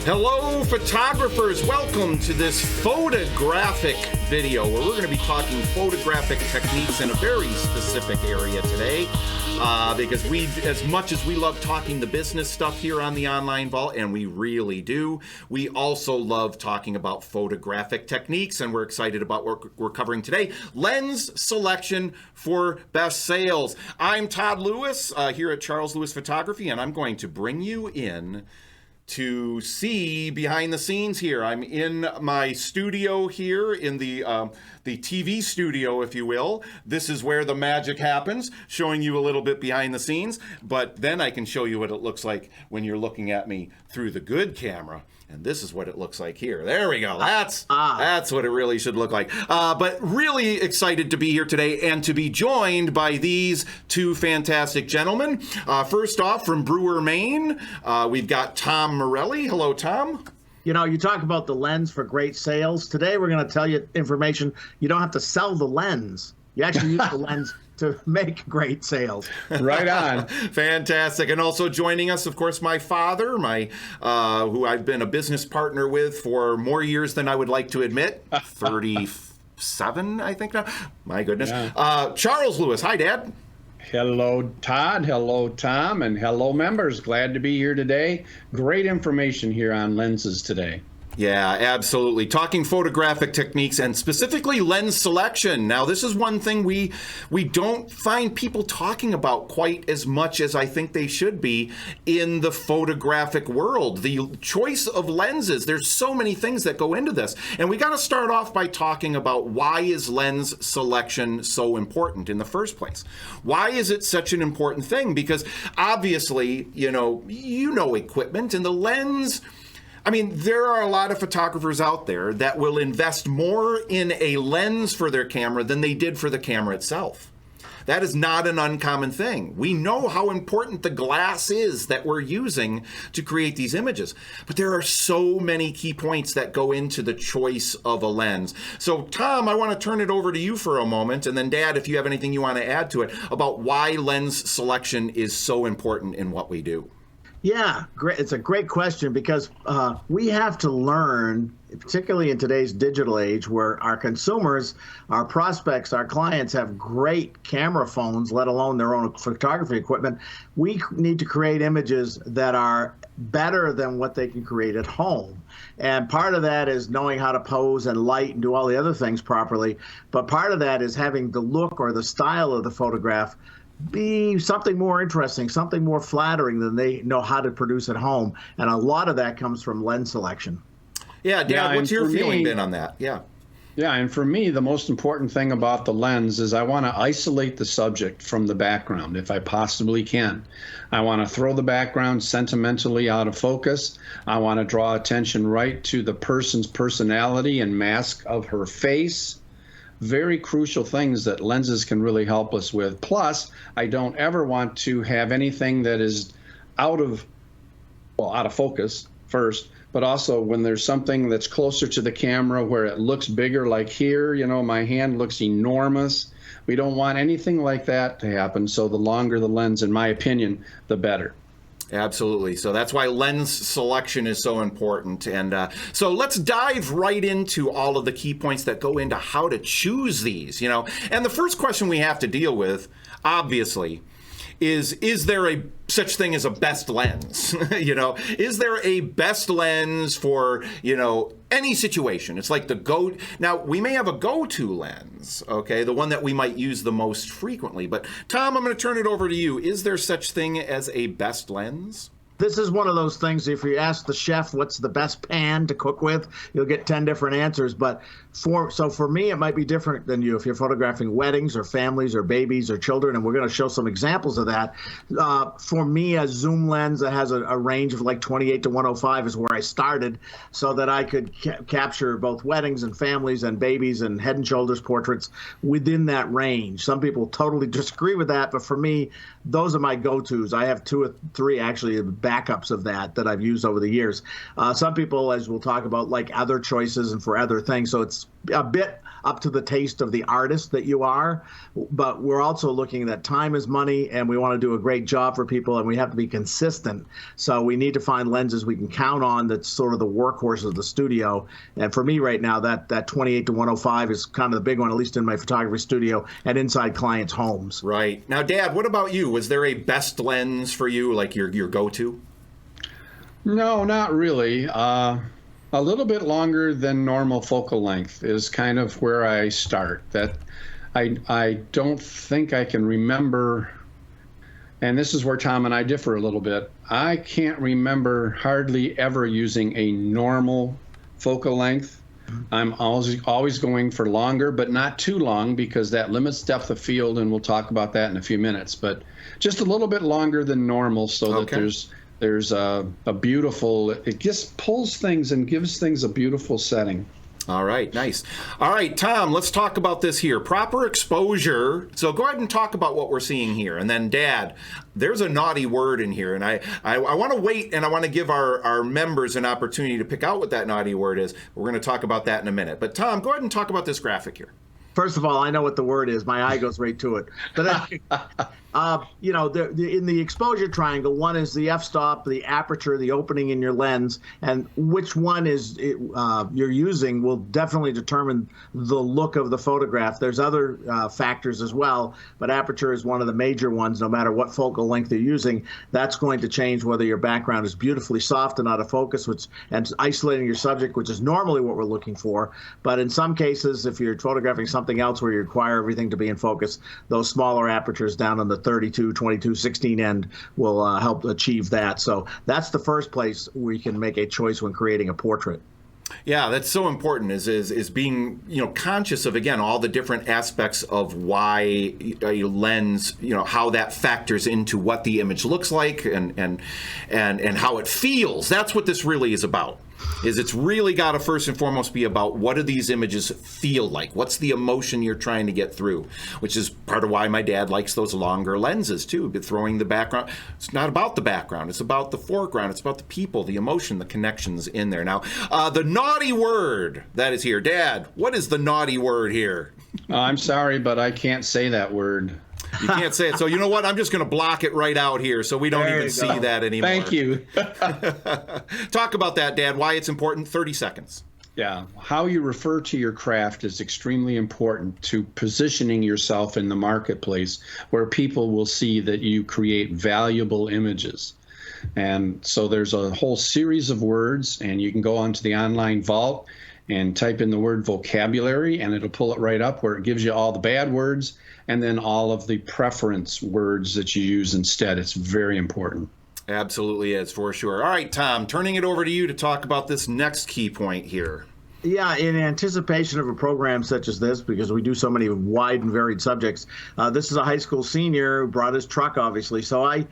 Hello, photographers. Welcome to this photographic video where we're going to be talking photographic techniques in a very specific area today. Because as much as we love talking the business stuff here on the Online Vault, and we really do, we also love talking about photographic techniques, and we're excited about what we're covering today. Lens selection for best sales. I'm Todd Lewis here at Charles Lewis Photography, and I'm going to bring you in to see behind the scenes here. I'm in my studio here in the TV studio, if you will. This is where the magic happens, showing you a little bit behind the scenes, but then I can show you what it looks like when you're looking at me through the good camera. And this is what it looks like here. There we go. That's what it really should look like. But really excited to be here today and to be joined by these two fantastic gentlemen. First off, from Brewer, Maine, we've got Tom Morelli. Hello, Tom. You know, you talk about the lens for great sales. Today, we're going to tell you information. You don't have to sell the lens. You actually use the lens to make great sales. Right on. Fantastic. And also joining us, of course, my father, who I've been a business partner with for more years than I would like to admit. 37, I think now. My goodness. Yeah. Charles Lewis. Hi, Dad. Hello, Todd. Hello, Tom. And hello, members. Glad to be here today. Great information here on lenses today. Yeah, absolutely. Talking photographic techniques and specifically lens selection. Now, this is one thing we don't find people talking about quite as much as I think they should be in the photographic world. The choice of lenses, there's so many things that go into this. And we got to start off by talking about why is lens selection so important in the first place? Why is it such an important thing? Because obviously, you know equipment and the lens. I mean, there are a lot of photographers out there that will invest more in a lens for their camera than they did for the camera itself. That is not an uncommon thing. We know how important the glass is that we're using to create these images. But there are so many key points that go into the choice of a lens. So, Tom, I want to turn it over to you for a moment. And then, Dad, if you have anything you want to add to it about why lens selection is so important in what we do. Yeah, great. It's a great question because we have to learn, particularly in today's digital age where our consumers, our prospects, our clients have great camera phones, let alone their own photography equipment. We need to create images that are better than what they can create at home. And part of that is knowing how to pose and light and do all the other things properly. But part of that is having the look or the style of the photograph be something more interesting, something more flattering than they know how to produce at home. And a lot of that comes from lens selection. Yeah, Dad, what's your feeling been on that? Yeah, and for me, the most important thing about the lens is I want to isolate the subject from the background if I possibly can. I want to throw the background sentimentally out of focus. I want to draw attention right to the person's personality and mask of her face. Very crucial things that lenses can really help us with. Plus, I don't ever want to have anything that is out of focus first, but also when there's something that's closer to the camera where it looks bigger, like here, my hand looks enormous. We don't want anything like that to happen. So the longer the lens, in my opinion, the better. Absolutely. So that's why lens selection is so important. And so let's dive right into all of the key points that go into how to choose these, And the first question we have to deal with, obviously, is there such thing as a best lens? Is there a best lens for, any situation? It's like now we may have a go-to lens, okay, the one that we might use the most frequently. But Tom, I'm going to turn it over to you. Is there such thing as a best lens? This is one of those things, if you ask the chef what's the best pan to cook with, you'll get 10 different answers. But for me, it might be different than you if you're photographing weddings or families or babies or children, and we're going to show some examples of that. For me, a zoom lens that has a range of like 28 to 105 is where I started so that I could capture both weddings and families and babies and head and shoulders portraits within that range. Some people totally disagree with that, but for me, those are my go-tos. I have 2 or 3 actually backups of that I've used over the years. Some people, as we'll talk about, like other choices and for other things. So it's a bit up to the taste of the artist that you are. But we're also looking that time is money, and we want to do a great job for people, and we have to be consistent. So we need to find lenses we can count on that's sort of the workhorse of the studio. And for me right now, that 28-105 is kind of the big one, at least in my photography studio and inside clients' homes. Right. Now, Dad, what about you? Was there a best lens for you, like your go-to? No, not really. A little bit longer than normal focal length is kind of where I start. That I don't think I can remember, and this is where Tom and I differ a little bit. I can't remember hardly ever using a normal focal length. I'm always going for longer, but not too long, because that limits depth of field, and we'll talk about that in a few minutes. But just a little bit longer than normal, so that there's a beautiful, it just pulls things and gives things a beautiful setting. All right, nice. All right, Tom, let's talk about this here. Proper exposure. So go ahead and talk about what we're seeing here. And then, Dad, there's a naughty word in here. And I want to wait, and I want to give our members an opportunity to pick out what that naughty word is. We're going to talk about that in a minute. But, Tom, go ahead and talk about this graphic here. First of all, I know what the word is. My eye goes right to it. But in the exposure triangle, one is the f-stop, the aperture, the opening in your lens, and which one you're using will definitely determine the look of the photograph. There's other factors as well, but aperture is one of the major ones. No matter what focal length you're using, that's going to change whether your background is beautifully soft and out of focus, and isolating your subject, which is normally what we're looking for. But in some cases, if you're photographing something else where you require everything to be in focus, those smaller apertures down on the 32, 22, 16 end will help achieve that. So that's the first place where you can make a choice when creating a portrait. Yeah, that's so important, is being, conscious of, again, all the different aspects of why a lens, how that factors into what the image looks like and how it feels. That's what this really is about. It's really got to first and foremost be about what do these images feel like? What's the emotion you're trying to get through? Which is part of why my dad likes those longer lenses too, but throwing the background. It's not about the background. It's about the foreground. It's about the people, the emotion, the connections in there. Now, the naughty word that is here. Dad, what is the naughty word here? I'm sorry, but I can't say that word. You can't say it. So you know what? I'm just going to block it right out here so we don't even see that anymore. Thank you. Talk about that, Dad, why it's important. 30 seconds. Yeah. How you refer to your craft is extremely important to positioning yourself in the marketplace where people will see that you create valuable images. And so there's a whole series of words, and you can go onto the online vault and type in the word vocabulary, and it'll pull it right up where it gives you all the bad words and then all of the preference words that you use instead. It's very important. Absolutely is, for sure. All right, Tom, turning it over to you to talk about this next key point here. Yeah, in anticipation of a program such as this, because we do so many wide and varied subjects, this is a high school senior who brought his truck, obviously. So I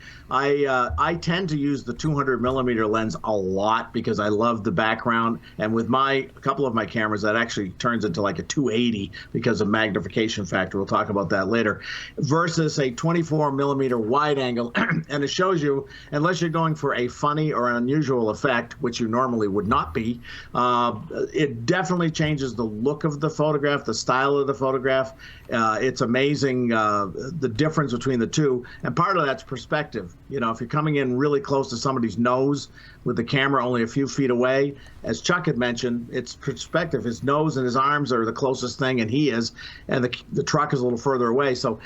tend to use the 200 millimeter lens a lot because I love the background. And with a couple of my cameras, that actually turns into like a 280 because of magnification factor. We'll talk about that later. Versus a 24 millimeter wide angle, and it shows you, unless you're going for a funny or an unusual effect, which you normally would not be, it definitely changes the look of the photograph, the style of the photograph. It's amazing the difference between the two, and part of that's perspective. If you're coming in really close to somebody's nose with the camera only a few feet away, as Chuck had mentioned, it's perspective. His nose and his arms are the closest thing, and he is, and the truck is a little further away. So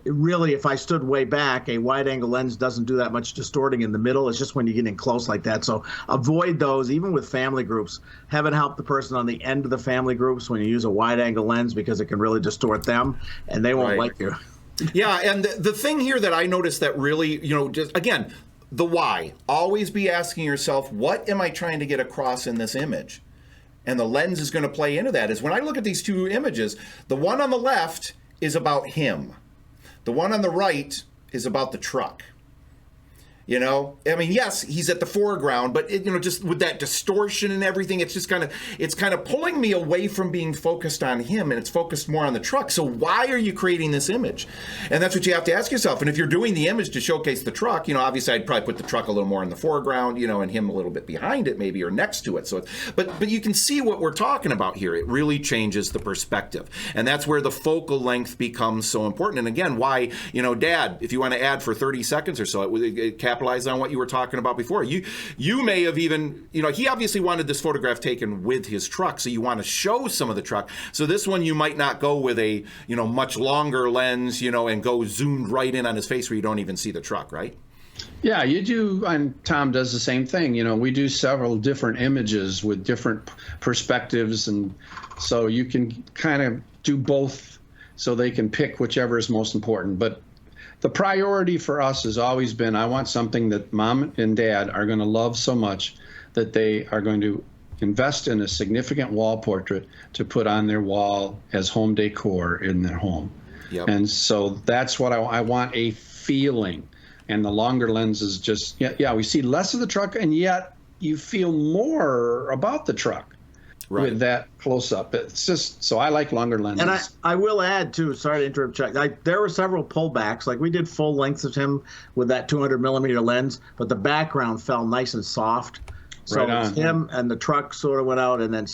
really, if I stood way back, a wide-angle lens doesn't do that much distorting in the middle. It's just when you get in close like that. So avoid those, even with family groups. Heaven help the person on the end of the family groups when you use a wide-angle lens, because it can really distort them, and they won't like you. Yeah, and the thing here that I noticed that really, just again, the why. Always be asking yourself, what am I trying to get across in this image? And the lens is going to play into that. Is when I look at these two images, the one on the left is about him. The one on the right is about the truck. You know, I mean, yes, he's at the foreground, but just with that distortion and everything, it's kind of pulling me away from being focused on him, and it's focused more on the truck. So why are you creating this image? And that's what you have to ask yourself. And if you're doing the image to showcase the truck, obviously I'd probably put the truck a little more in the foreground, and him a little bit behind it maybe, or next to it. So, but you can see what we're talking about here. It really changes the perspective, and that's where the focal length becomes so important. And again, why, Dad, if you want to add for 30 seconds or so, it capitalize on what you were talking about before. You may have even, he obviously wanted this photograph taken with his truck, so you want to show some of the truck. So this one you might not go with a, much longer lens, and go zoomed right in on his face where you don't even see the truck, right? Yeah, you do, and Tom does the same thing. We do several different images with different perspectives, and so you can kind of do both so they can pick whichever is most important. But the priority for us has always been, I want something that Mom and Dad are going to love so much that they are going to invest in a significant wall portrait to put on their wall as home decor in their home. Yep. And so that's what I want, a feeling. And the longer lenses just, we see less of the truck, and yet you feel more about the truck. Right. With that close up. It's just, so I like longer lenses. And I will add too, sorry to interrupt, Chuck, there were several pullbacks. Like we did full lengths of him with that 200 millimeter lens, but the background fell nice and soft. So right it's him and the truck sort of went out, and then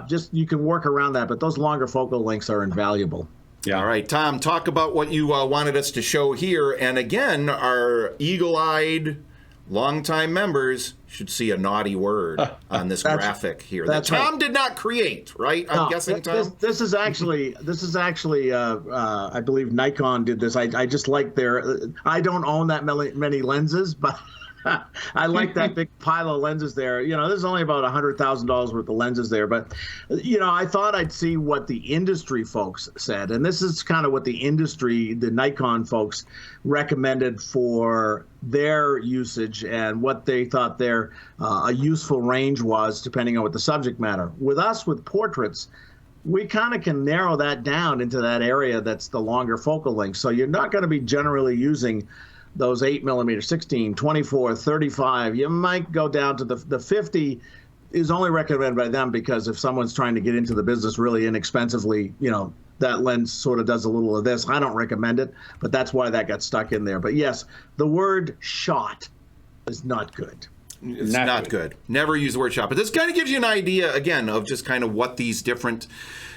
just you can work around that, but those longer focal lengths are invaluable. Yeah. All right, Tom, talk about what you wanted us to show here. And again, our eagle-eyed longtime members should see a naughty word on this graphic here that Tom did not create, right? I'm guessing, Tom? This is actually I believe Nikon did this. I just like I don't own that many lenses, but I like that big pile of lenses there. There's only about $100,000 worth of lenses there, but I thought I'd see what the industry folks said, and this is kind of what the Nikon folks recommended for their usage and what they thought their a useful range was, depending on what the subject matter. With us, with portraits, we kind of can narrow that down into that area that's the longer focal length. So you're not going to be generally using those 8mm, 16, 24, 35. You might go down to the 50 is only recommended by them because if someone's trying to get into the business really inexpensively, that lens sort of does a little of this. I don't recommend it, but that's why that got stuck in there. But yes, the word shot is not good. It's not good. Never use the word shot. But this kind of gives you an idea, again, of just kind of what these different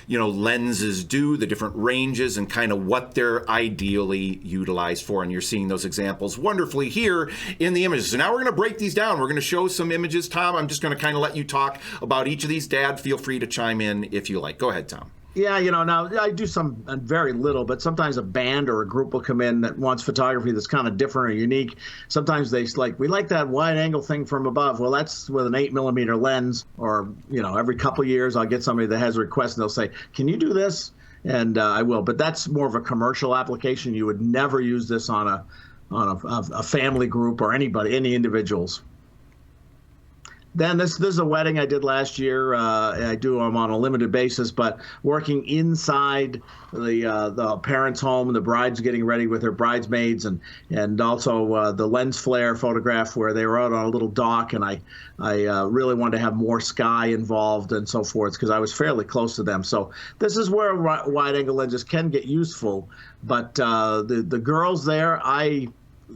lenses do, the different ranges, and kind of what they're ideally utilized for. And you're seeing those examples wonderfully here in the images. So now we're going to break these down. We're going to show some images. Tom, I'm just going to kind of let you talk about each of these. Dad, feel free to chime in if you like. Go ahead, Tom. Yeah, now I do some very little, but sometimes a band or a group will come in that wants photography that's kind of different or unique. Sometimes they we like that wide angle thing from above. Well, that's with an 8mm lens, or, every couple of years I'll get somebody that has a request and they'll say, can you do this? And I will, but that's more of a commercial application. You would never use this on a family group or any individuals. Then this is a wedding I did last year. I do them on a limited basis, but working inside the parents' home, the bride's getting ready with her bridesmaids, and also the lens flare photograph where they were out on a little dock, and I really wanted to have more sky involved and so forth because I was fairly close to them. So this is where wide-angle lenses can get useful, but the girls there, I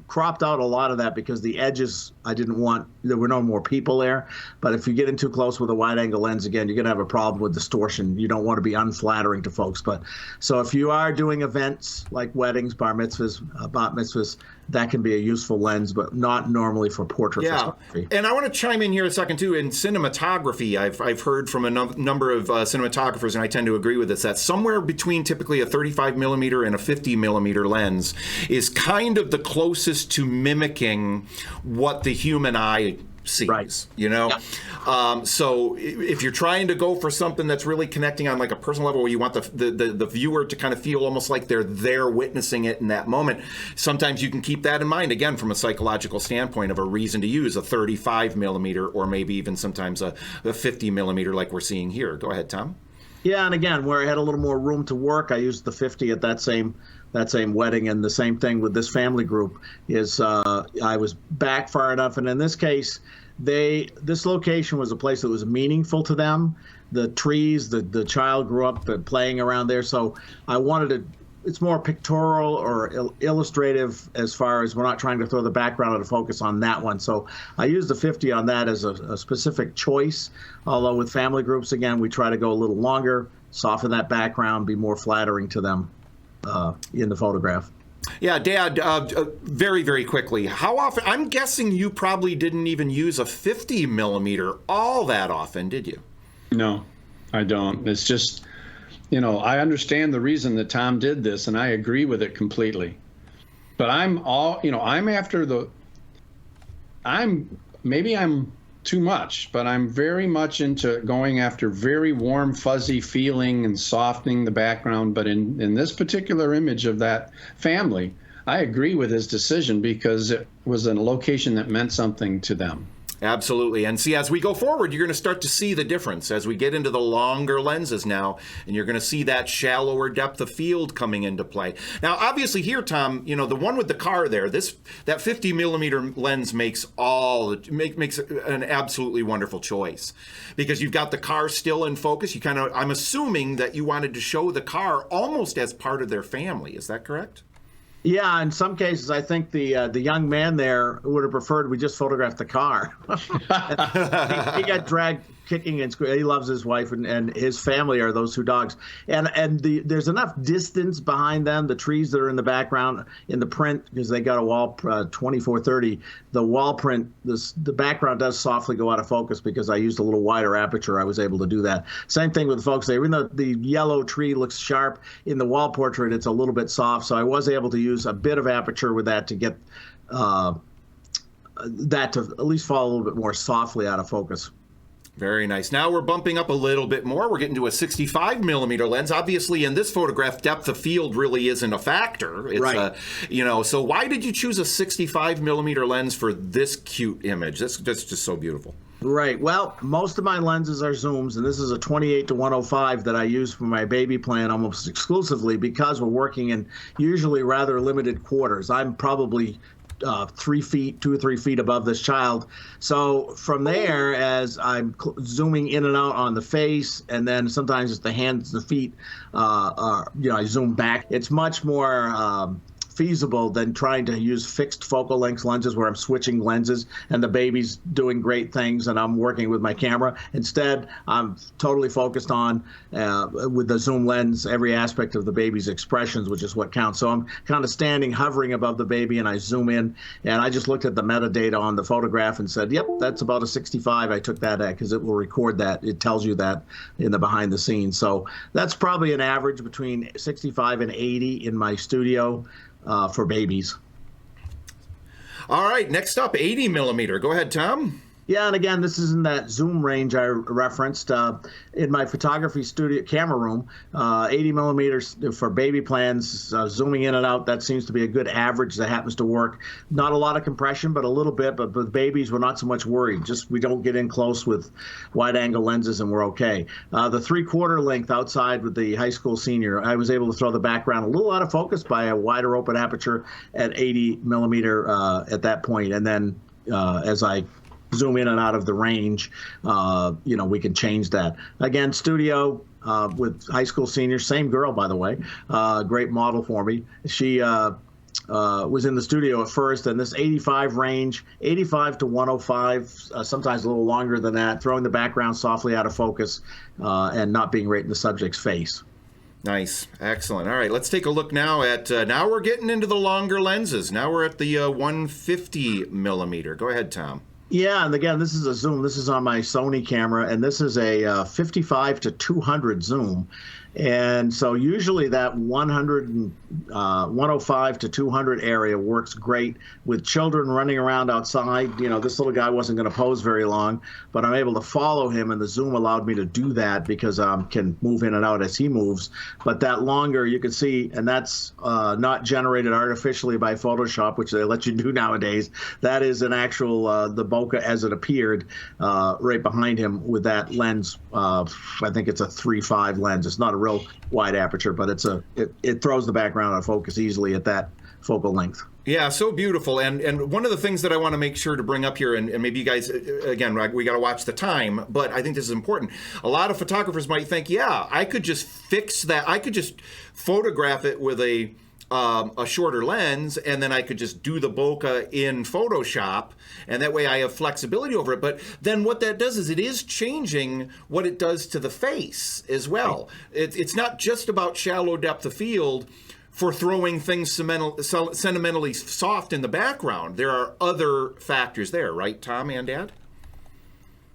cropped out a lot of that because the edges there were no more people there. But if you get in too close with a wide angle lens, again, you're going to have a problem with distortion. You don't want to be unflattering to folks. But so if you are doing events like weddings, bar mitzvahs, bat mitzvahs, that can be a useful lens, but not normally for portrait photography. And I want to chime in here a second too. In cinematography, I've heard from a number of cinematographers, and I tend to agree with this, that somewhere between typically a 35mm and a 50mm lens is kind of the closest to mimicking what the human eye sees, right. Yeah. So if you're trying to go for something that's really connecting on like a personal level where you want the viewer to kind of feel almost like they're there witnessing it in that moment, sometimes you can keep that in mind, again, from a psychological standpoint of a reason to use a 35mm or maybe even sometimes a 50mm like we're seeing here. Go ahead, Tom. Yeah, and again, where I had a little more room to work, I used the 50 at that same wedding, and the same thing with this family group is I was back far enough, and in this case, this location was a place that was meaningful to them. The trees, the child grew up playing around there, so I wanted to. It's more pictorial or illustrative as far as we're not trying to throw the background out of focus on that one. So I used the 50 on that as a specific choice. Although with family groups, again, we try to go a little longer, soften that background, be more flattering to them in the photograph. Yeah, Dad, very, very quickly, how often, I'm guessing you probably didn't even use a 50 millimeter all that often, did you? No, I don't. It's just, I understand the reason that Tom did this, and I agree with it completely. But maybe I'm too much, but I'm very much into going after very warm, fuzzy feeling and softening the background. But in this particular image of that family, I agree with his decision because it was a location that meant something to them. Absolutely. And see, as we go forward, you're going to start to see the difference as we get into the longer lenses now, and you're going to see that shallower depth of field coming into play. Now, obviously here, Tom, the one with the car there, that 50 millimeter lens makes an absolutely wonderful choice because you've got the car still in focus. I'm assuming that you wanted to show the car almost as part of their family. Is that correct? Yeah, in some cases, I think the young man there would have preferred we just photographed the car. he got dragged kicking and screaming. He loves his wife, and his family are those two dogs. And there's enough distance behind them, the trees that are in the background, in the print, because they got a wall 24-30. The wall print, the background does softly go out of focus because I used a little wider aperture. I was able to do that. Same thing with the folks there. Even though the yellow tree looks sharp, in the wall portrait, it's a little bit soft. So I was able to use a bit of aperture with that to get that to at least fall a little bit more softly out of focus. Very nice. Now we're bumping up a little bit more. We're getting to a 65 millimeter lens. Obviously, in this photograph, depth of field really isn't a factor. It's right. So why did you choose a 65 millimeter lens for this cute image? That's just so beautiful. Right. Well, most of my lenses are zooms, and this is a 28-105 that I use for my baby plan almost exclusively because we're working in usually rather limited quarters. I'm probably 2 or 3 feet above this child. So from there, as I'm zooming in and out on the face, and then sometimes it's the hands, the feet, I zoom back. It's much more feasible than trying to use fixed focal length lenses where I'm switching lenses and the baby's doing great things and I'm working with my camera. Instead, I'm totally focused on, with the zoom lens, every aspect of the baby's expressions, which is what counts. So I'm kind of hovering above the baby, and I zoom in, and I just looked at the metadata on the photograph and said, yep, that's about a 65. I took that at because it will record that. It tells you that in the behind the scenes. So that's probably an average between 65 and 80 in my studio. For babies. All right, next up, 80 millimeter. Go ahead, Tom. Yeah, and again, this is in that zoom range I referenced in my photography studio camera room. 80 millimeters for baby plans, zooming in and out. That seems to be a good average that happens to work. Not a lot of compression, but a little bit. But with babies, we're not so much worried. Just we don't get in close with wide-angle lenses, and we're okay. The 3/4 length outside with the high school senior, I was able to throw the background a little out of focus by a wider open aperture at 80 millimeter at that point, and then as I zoom in and out of the range, we can change that. Again, studio with high school seniors, same girl, by the way, great model for me. She was in the studio at first, and this 85 range, 85 to 105, sometimes a little longer than that, throwing the background softly out of focus and not being right in the subject's face. Nice. Excellent. All right, let's take a look now at, now we're getting into the longer lenses. Now we're at the 150 millimeter. Go ahead, Tom. Yeah, and again, this is a zoom. This is on my Sony camera, and this is a 55 to 200 zoom. And so usually that 105 to 200 area works great with children running around outside. This little guy wasn't going to pose very long, but I'm able to follow him, and the zoom allowed me to do that because I can move in and out as he moves. But that longer, you can see, and that's not generated artificially by Photoshop, which they let you do nowadays. That is an actual, the bokeh as it appeared right behind him with that lens. I think it's a 3.5 lens. It's not a real wide aperture, but it throws the background out of focus easily at that focal length. Yeah, so beautiful. And one of the things that I want to make sure to bring up here, and maybe you guys, again, we got to watch the time, but I think this is important. A lot of photographers might think, yeah, I could just fix that. I could just photograph it with a shorter lens, and then I could just do the bokeh in Photoshop, and that way I have flexibility over it. But then what that does is it is changing what it does to the face as well. It's not just about shallow depth of field for throwing things sentimentally soft in the background. There are other factors there, right, Tom and Dad?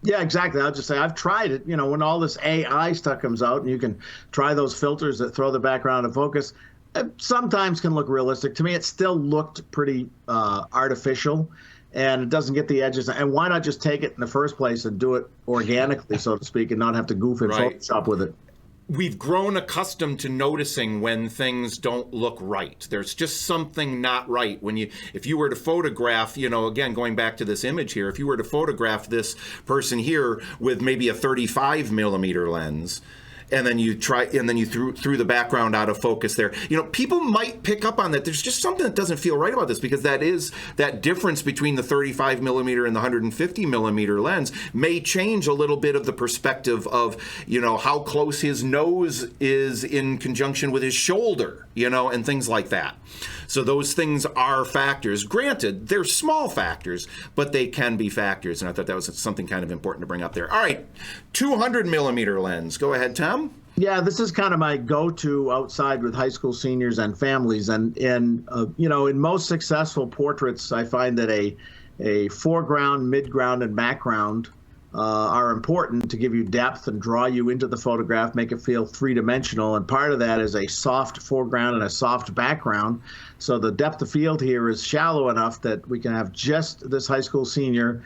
Yeah, exactly. I'll just say I've tried it. When all this AI stuff comes out and you can try those filters that throw the background in focus, it sometimes can look realistic. To me, it still looked pretty artificial, and it doesn't get the edges. And why not just take it in the first place and do it organically, so to speak, and not have to goof in Photoshop with it? We've grown accustomed to noticing when things don't look right. There's just something not right. If you were to photograph, again, going back to this image here, if you were to photograph this person here with maybe a 35 millimeter lens, and then you threw the background out of focus there. People might pick up on that. There's just something that doesn't feel right about this, because that difference between the 35 millimeter and the 150 millimeter lens may change a little bit of the perspective of, how close his nose is in conjunction with his shoulder, and things like that. So those things are factors. Granted, they're small factors, but they can be factors. And I thought that was something kind of important to bring up there. All right, 200 millimeter lens. Go ahead, Tom. Yeah, this is kind of my go-to outside with high school seniors and families. And in most successful portraits, I find that a foreground, midground, and background are important to give you depth and draw you into the photograph, make it feel three-dimensional. And part of that is a soft foreground and a soft background. So the depth of field here is shallow enough that we can have just this high school senior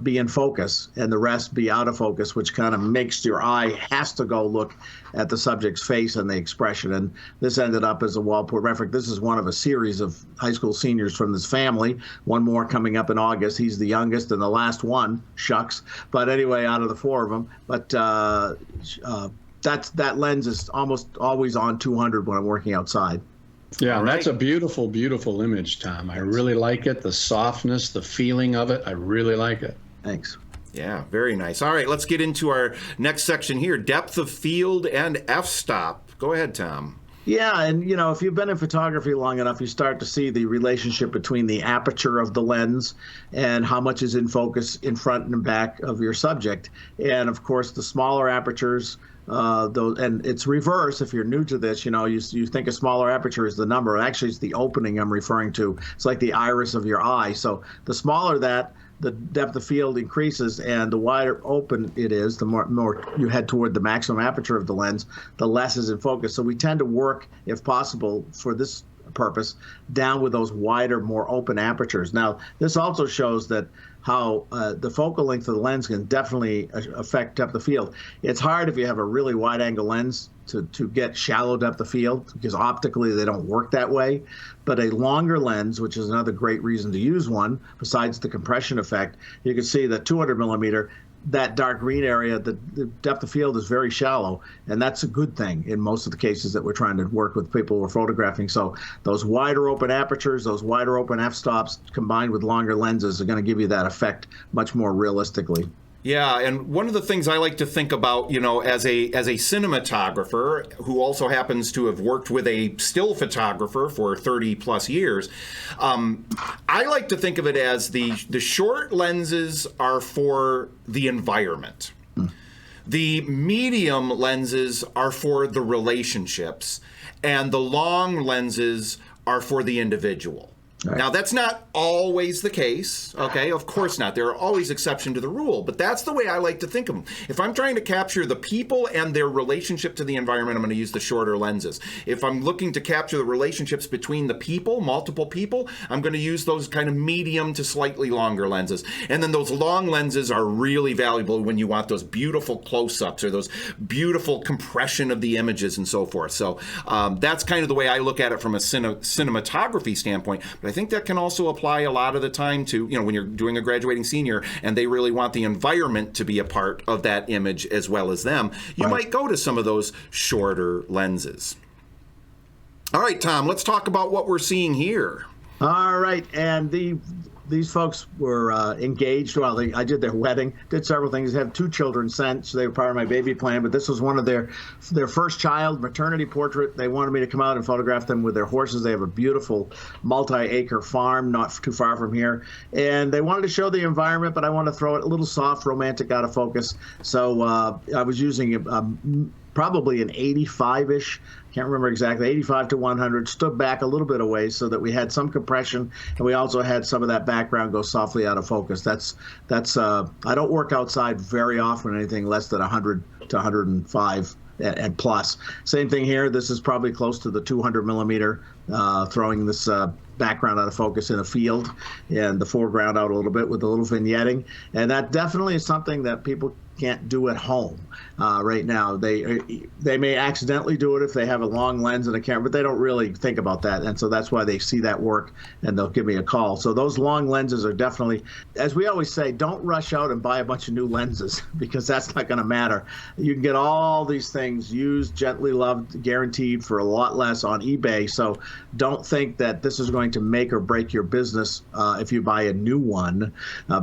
be in focus and the rest be out of focus, which kind of makes your eye has to go look at the subject's face and the expression. And this ended up as a wall portrait. This is one of a series of high school seniors from this family. One more coming up in August. He's the youngest and the last one. Shucks. But anyway, out of the four of them. But that lens is almost always on 200 when I'm working outside. Yeah, and that's a beautiful, beautiful image, Tom. I really like it. The softness, the feeling of it. I really like it. Thanks. Yeah, very nice. All right, let's get into our next section here, depth of field and f-stop. Go ahead, Tom. Yeah, and if you've been in photography long enough, you start to see the relationship between the aperture of the lens and how much is in focus in front and back of your subject. And of course, the smaller apertures, and it's reverse. If you're new to this, you think a smaller aperture is the number. Actually, it's the opening I'm referring to. It's like the iris of your eye. So the smaller that, the depth of field increases, and the wider open it is, the more you head toward the maximum aperture of the lens, the less is in focus. So we tend to work, if possible, for this purpose, down with those wider, more open apertures. Now, this also shows that how the focal length of the lens can definitely affect depth of field. It's hard if you have a really wide-angle lens to get shallow depth of field, because optically they don't work that way. But a longer lens, which is another great reason to use one, besides the compression effect, you can see that 200 millimeter, that dark green area, the depth of field is very shallow, and that's a good thing in most of the cases that we're trying to work with people we're photographing. So those wider open apertures, those wider open f-stops combined with longer lenses are going to give you that effect much more realistically. Yeah, and one of the things I like to think about, as a cinematographer who also happens to have worked with a still photographer for 30 plus years, I like to think of it as the short lenses are for the environment. The medium lenses are for the relationships, and the long lenses are for the individual. Right. Now, that's not always the case, okay? Of course not. There are always exceptions to the rule, but that's the way I like to think of them. If I'm trying to capture the people and their relationship to the environment, I'm going to use the shorter lenses. If I'm looking to capture the relationships between the people, multiple people, I'm going to use those kind of medium to slightly longer lenses. And then those long lenses are really valuable when you want those beautiful close-ups or those beautiful compression of the images and so forth. So that's kind of the way I look at it from a cinematography standpoint. But I think that can also apply a lot of the time to, when you're doing a graduating senior and they really want the environment to be a part of that image as well as them, you might go to some of those shorter lenses. All right, Tom, let's talk about what we're seeing here. All right, and these folks were engaged. Well, I did their wedding, did several things. They have 2 children sent, so they were part of my baby plan. But this was one of their first child maternity portrait. They wanted me to come out and photograph them with their horses. They have a beautiful multi-acre farm not too far from here, and they wanted to show the environment, but I wanted to throw it a little soft, romantic, out of focus. So I was using probably an 85-ish. Can't remember exactly, 85 to 100, stood back a little bit away so that we had some compression, and we also had some of that background go softly out of focus. That's I don't work outside very often, anything less than 100 to 105 and plus. Same thing here. This is probably close to the 200 millimeter, throwing this background out of focus in a field and the foreground out a little bit with a little vignetting. And that definitely is something that people can't do at home right now. They may accidentally do it if they have a long lens and a camera, but they don't really think about that. And so that's why they see that work and they'll give me a call. So those long lenses are definitely, as we always say, don't rush out and buy a bunch of new lenses because that's not going to matter. You can get all these things used, gently loved, guaranteed for a lot less on eBay. So don't think that this is going to make or break your business if you buy a new one,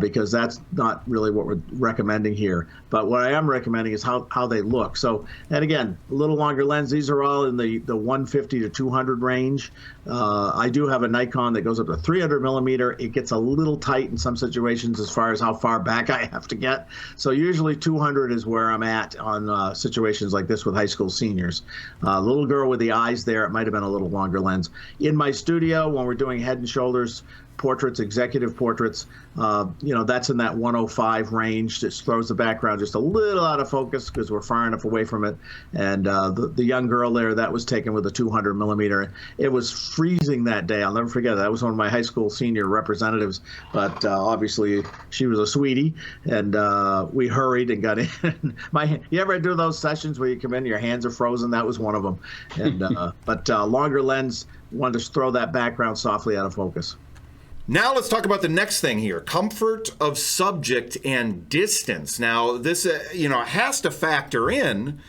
because that's not really what we're recommending here. But what I am recommending is how they look. So, and again, a little longer lens. These are all in the 150 to 200 range. I do have a Nikon that goes up to 300 millimeter. It gets a little tight in some situations as far as how far back I have to get. So usually 200 is where I'm at on situations like this with high school seniors. Little girl with the eyes there, it might have been a little longer lens. In my studio, when we're doing head and shoulders portraits, executive portraits, that's in that 105 range. Just throws the background just a little out of focus because we're far enough away from it. And the young girl there, that was taken with a 200 millimeter. It was freezing that day. I'll never forget it. That was one of my high school senior representatives. But obviously, she was a sweetie, and we hurried and got in. You ever do those sessions where you come in, your hands are frozen? That was one of them. And but longer lens, wanted to throw that background softly out of focus. Now let's talk about the next thing here, comfort of subject and distance. Now this, has to factor in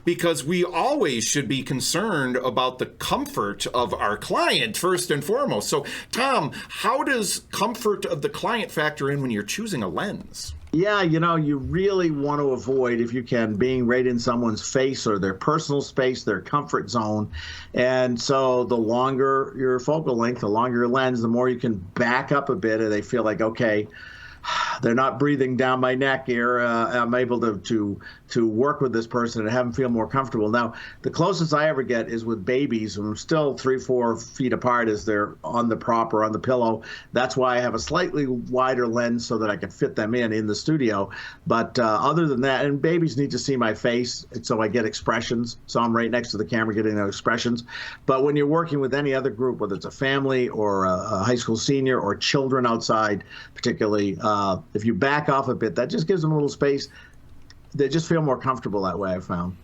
because we always should be concerned about the comfort of our client first and foremost. So Tom, how does comfort of the client factor in when you're choosing a lens? Yeah, you really want to avoid, if you can, being right in someone's face or their personal space, their comfort zone. And so the longer your focal length, the longer your lens, the more you can back up a bit and they feel like, okay, they're not breathing down my neck here. I'm able to work with this person and have them feel more comfortable. Now, the closest I ever get is with babies. I'm still 3-4 feet apart as they're on the prop or on the pillow. That's why I have a slightly wider lens so that I can fit them in the studio. But other than that, and babies need to see my face, so I get expressions. So I'm right next to the camera getting those expressions. But when you're working with any other group, whether it's a family or a high school senior or children outside, particularly, if you back off a bit, that just gives them a little space. They just feel more comfortable that way, I've found.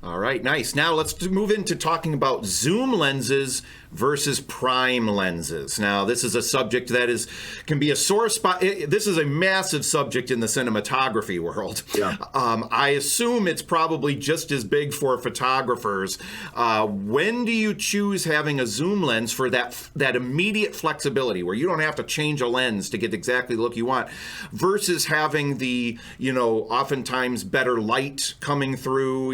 All right, nice. Now let's move into talking about zoom lenses versus prime lenses. Now, this is a subject that can be a sore spot. This is a massive subject in the cinematography world. Yeah. I assume it's probably just as big for photographers. When do you choose having a zoom lens for that immediate flexibility where you don't have to change a lens to get exactly the look you want versus having the, oftentimes better light coming through,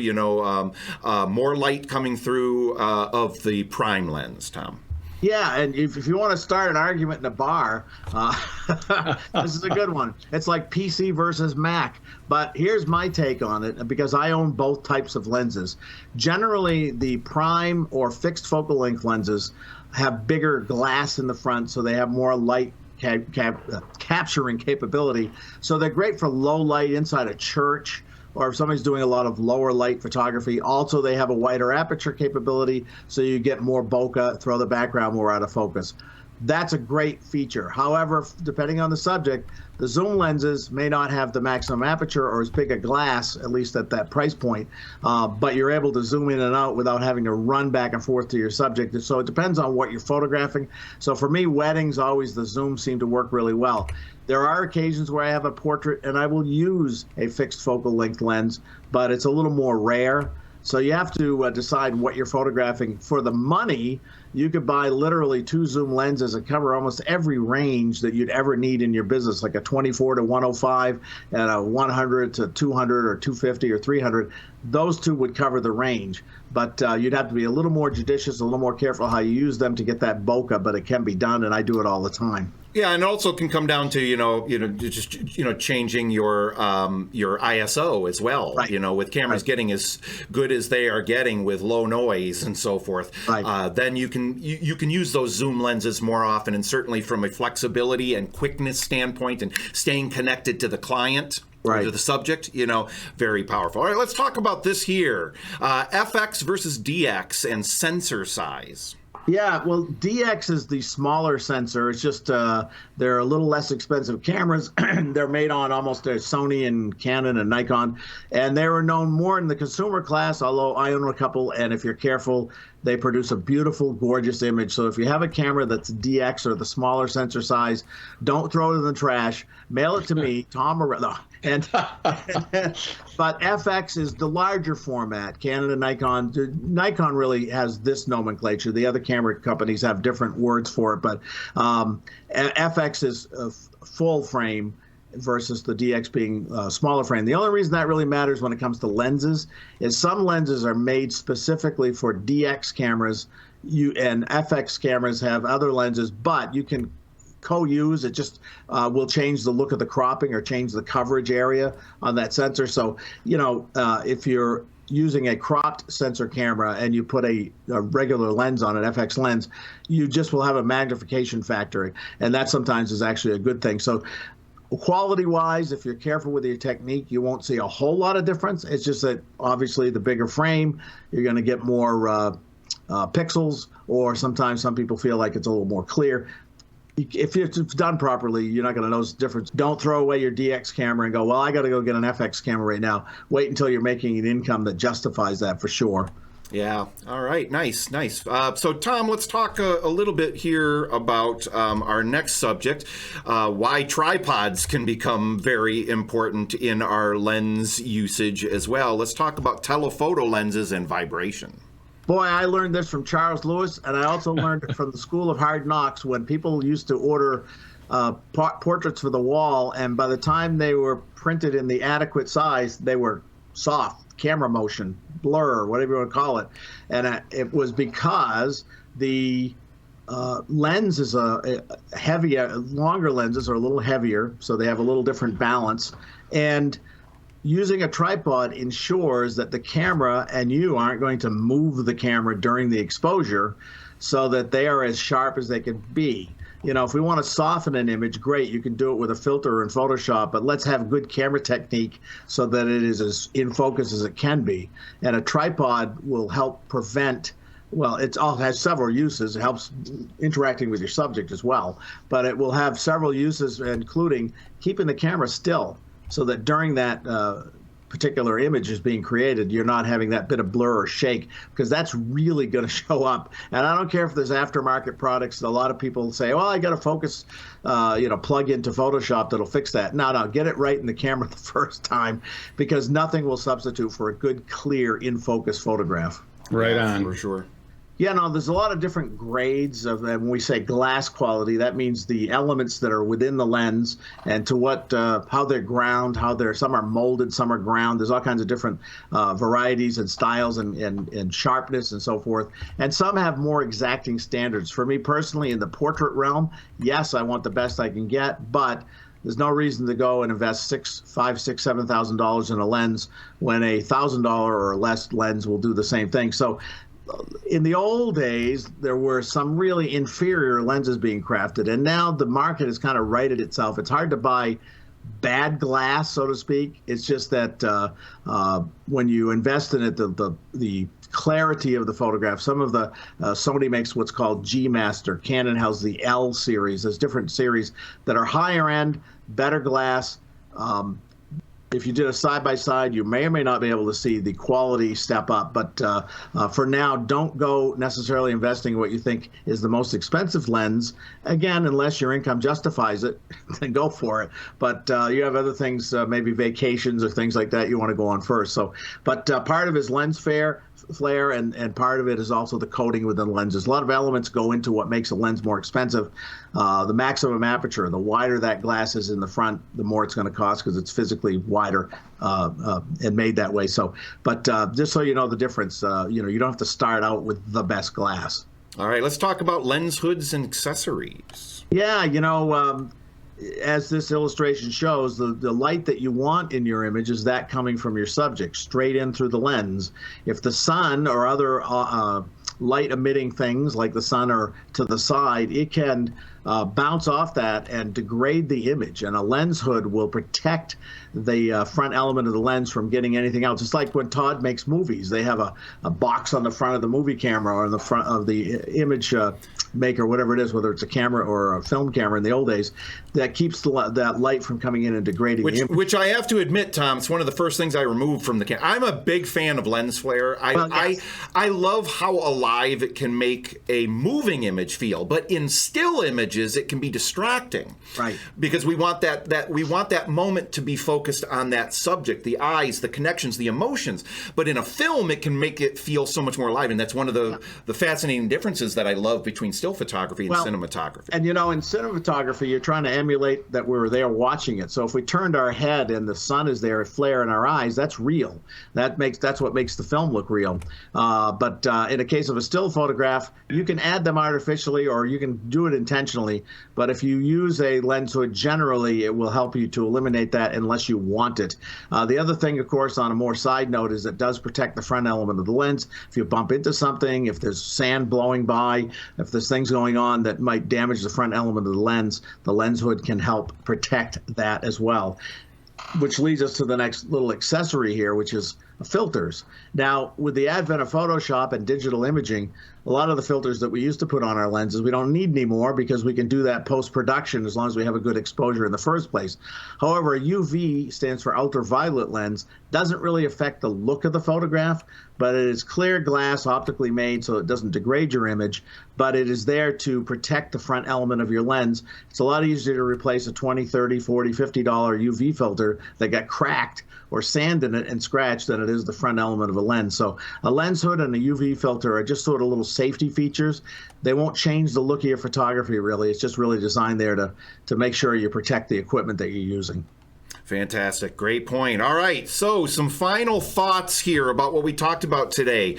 more light coming through of the prime lens, Tom? Yeah, and if you want to start an argument in a bar, this is a good one. It's like PC versus Mac. But here's my take on it, because I own both types of lenses. Generally, the prime or fixed focal length lenses have bigger glass in the front, so they have more light capturing capability. So they're great for low light inside a church, or if somebody's doing a lot of lower light photography. Also, they have a wider aperture capability, so you get more bokeh, throw the background more out of focus. That's a great feature. However, depending on the subject, the zoom lenses may not have the maximum aperture or as big a glass, at least at that price point, but you're able to zoom in and out without having to run back and forth to your subject. So it depends on what you're photographing. So for me, weddings, always the zooms seem to work really well. There are occasions where I have a portrait and I will use a fixed focal length lens, but it's a little more rare. So you have to decide what you're photographing. For the money, you could buy literally 2 zoom lenses that cover almost every range that you'd ever need in your business, like a 24 to 105 and a 100 to 200 or 250 or 300. Those 2 would cover the range, but you'd have to be a little more judicious, a little more careful how you use them to get that bokeh, but it can be done, and I do it all the time. Yeah, and it also can come down to just changing your ISO as well. Right. With cameras getting as good as they are getting with low noise and so forth. Right. Then you can use those zoom lenses more often, and certainly from a flexibility and quickness standpoint, and staying connected to the client. Right. To the subject, very powerful. All right, let's talk about this here. FX versus DX and sensor size. Yeah, well, DX is the smaller sensor. It's just they're a little less expensive cameras. They're made on almost a Sony and Canon and Nikon, and they were known more in the consumer class, although I own a couple, and if you're careful, they produce a beautiful, gorgeous image. So if you have a camera that's DX or the smaller sensor size, don't throw it in the trash. Mail it to me, Tom or no. But FX is the larger format. Canon and Nikon. Nikon really has this nomenclature. The other camera companies have different words for it, but FX is a full frame versus the DX being smaller frame. The only reason that really matters when it comes to lenses is some lenses are made specifically for DX cameras. And FX cameras have other lenses, but you can co-use. It just will change the look of the cropping or change the coverage area on that sensor. So, if you're using a cropped sensor camera and you put a regular lens on, an FX lens, you just will have a magnification factor. And that sometimes is actually a good thing. So quality-wise, if you're careful with your technique, you won't see a whole lot of difference. It's just that obviously the bigger frame, you're going to get more pixels, or sometimes some people feel like it's a little more clear. If it's done properly, you're not going to notice the difference. Don't throw away your DX camera and go, well, I got to go get an FX camera right now. Wait until you're making an income that justifies that for sure. Yeah. All right. Nice. So, Tom, let's talk a little bit here about our next subject, why tripods can become very important in our lens usage as well. Let's talk about telephoto lenses and vibration. Boy, I learned this from Charles Lewis, and I also learned it from the School of Hard Knocks when people used to order portraits for the wall, and by the time they were printed in the adequate size, they were soft, camera motion, blur, whatever you want to call it. And it was because the lens is a heavier, longer lenses are a little heavier, so they have a little different balance. And using a tripod ensures that the camera and you aren't going to move the camera during the exposure, so that they are as sharp as they can be. If we want to soften an image, great, you can do it with a filter in Photoshop, but let's have good camera technique so that it is as in focus as it can be. And a tripod will help prevent, well, it all has several uses. It helps interacting with your subject as well, but it will have several uses, including keeping the camera still, so that during that particular image is being created, you're not having that bit of blur or shake, because that's really going to show up. And I don't care if there's aftermarket products. A lot of people say, well, I got a focus, plug into Photoshop that'll fix that. No, get it right in the camera the first time, because nothing will substitute for a good, clear, in-focus photograph. Right on. For sure. Yeah, no, there's a lot of different grades of, when we say glass quality, that means the elements that are within the lens and to what, how they're ground, some are molded, some are ground. There's all kinds of different varieties and styles and sharpness and so forth. And some have more exacting standards. For me personally, in the portrait realm, yes, I want the best I can get, but there's no reason to go and invest $7,000 in a lens when a $1,000 or less lens will do the same thing. So in the old days, there were some really inferior lenses being crafted, and now the market has kind of righted itself. It's hard to buy bad glass, so to speak. It's just that when you invest in it, the clarity of the photograph. Some of the Sony makes what's called G Master. Canon has the L series. There's different series that are higher end, better glass. If you did a side-by-side, you may or may not be able to see the quality step up. But for now, don't go necessarily investing in what you think is the most expensive lens. Again, unless your income justifies it, then go for it. But you have other things, maybe vacations or things like that you want to go on first. So, but part of it is lens flare, and part of it is also the coating within the lenses. A lot of elements go into what makes a lens more expensive. The maximum aperture, the wider that glass is in the front, the more it's going to cost because it's physically wider and made that way. So, but just so you know the difference, you don't have to start out with the best glass. All right, let's talk about lens hoods and accessories. Yeah, as this illustration shows, the light that you want in your image is that coming from your subject, straight in through the lens. If the sun or other light-emitting things like the sun or to the side, it can bounce off that and degrade the image. And a lens hood will protect the front element of the lens from getting anything else. It's like when Todd makes movies. They have a box on the front of the movie camera or on the front of the image maker, whatever it is, whether it's a camera or a film camera in the old days, that keeps that light from coming in and degrading the image. Which I have to admit, Tom, it's one of the first things I removed from the camera. I'm a big fan of lens flare. I love how alive it can make a moving image feel, but in still images it can be distracting. Right. Because we want that moment to be focused on that subject, the eyes, the connections, the emotions. But in a film it can make it feel so much more alive, and that's one of the fascinating differences that I love between still photography and cinematography. And in cinematography, you're trying to emulate that we're there watching it. So if we turned our head and the sun is there, flare in our eyes, that's real. That's what makes the film look real. But in a case of a still photograph, you can add them artificially or you can do it intentionally. But if you use a lens hood, generally it will help you to eliminate that unless you want it. The other thing, of course, on a more side note, is it does protect the front element of the lens. If you bump into something, if there's sand blowing by, if there's things going on that might damage the front element of the lens hood can help protect that as well. Which leads us to the next little accessory here, which is filters. Now, with the advent of Photoshop and digital imaging, a lot of the filters that we used to put on our lenses, we don't need anymore because we can do that post-production as long as we have a good exposure in the first place. However, UV stands for ultraviolet lens, doesn't really affect the look of the photograph, but it is clear glass, optically made, so it doesn't degrade your image, but it is there to protect the front element of your lens. It's a lot easier to replace a $20, $30, $40, $50 UV filter that got cracked or sand in it and scratched than it is the front element of a lens. So a lens hood and a UV filter are just sort of little safety features. They won't change the look of your photography, really. It's just really designed there to make sure you protect the equipment that you're using. Fantastic. Great point. All right. So some final thoughts here about what we talked about today.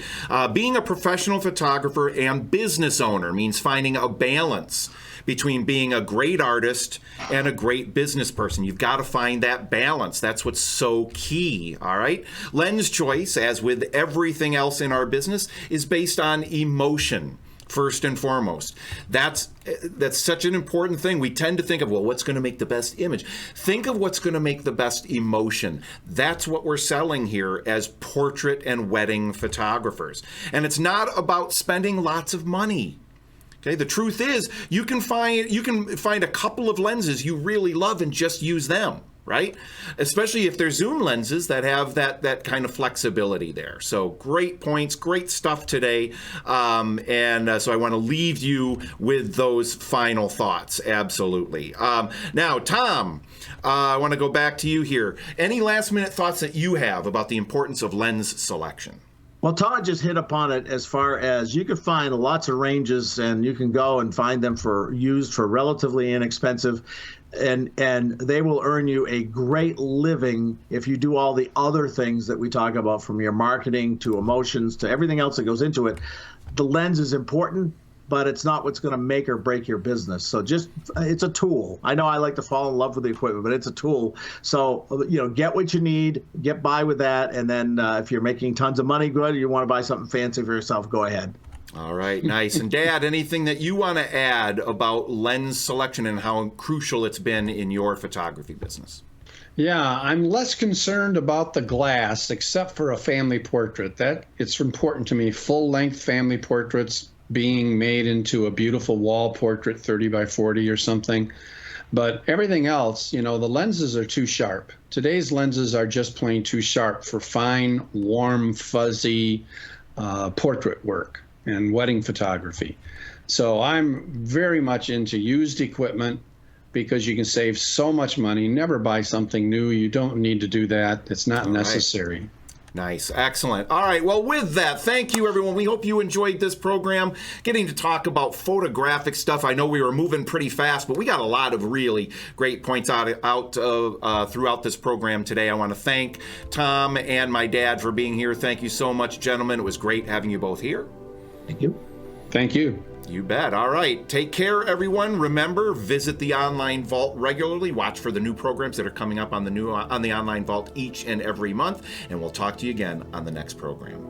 Being a professional photographer and business owner means finding a balance between being a great artist and a great business person. You've got to find that balance. That's what's so key, all right? Lens choice, as with everything else in our business, is based on emotion, first and foremost. That's such an important thing. We tend to think of, well, what's going to make the best image? Think of what's going to make the best emotion. That's what we're selling here as portrait and wedding photographers. And it's not about spending lots of money. Okay, the truth is, you can find a couple of lenses you really love and just use them, right? Especially if they're zoom lenses that have that kind of flexibility there. So great points, great stuff today. So I want to leave you with those final thoughts. Absolutely. Now, Tom, I want to go back to you here. Any last minute thoughts that you have about the importance of lens selection? Well, Todd just hit upon it as far as you can find lots of ranges and you can go and find them used for relatively inexpensive, and they will earn you a great living if you do all the other things that we talk about, from your marketing to emotions to everything else that goes into it. The lens is important, but it's not what's going to make or break your business. So it's a tool. I know I like to fall in love with the equipment, but it's a tool. So, get what you need, get by with that. And then if you're making tons of money, good, you want to buy something fancy for yourself, go ahead. All right, nice. And Dad, anything that you want to add about lens selection and how crucial it's been in your photography business? Yeah, I'm less concerned about the glass, except for a family portrait. That it's important to me. Full-length family portraits being made into a beautiful wall portrait, 30 by 40 or something. But everything else, the lenses are too sharp. Today's lenses are just plain too sharp for fine, warm, fuzzy portrait work and wedding photography. So I'm very much into used equipment because you can save so much money. Never buy something new. You don't need to do that. It's not necessary. Right. Nice. Excellent. All right. Well, with that, thank you, everyone. We hope you enjoyed this program, getting to talk about photographic stuff. I know we were moving pretty fast, but we got a lot of really great points out throughout this program today. I want to thank Tom and my dad for being here. Thank you so much, gentlemen. It was great having you both here. Thank you. Thank you. You bet. All right. Take care, everyone. Remember, visit the Online Vault regularly. Watch for the new programs that are coming up on the Online Vault each and every month. And we'll talk to you again on the next program.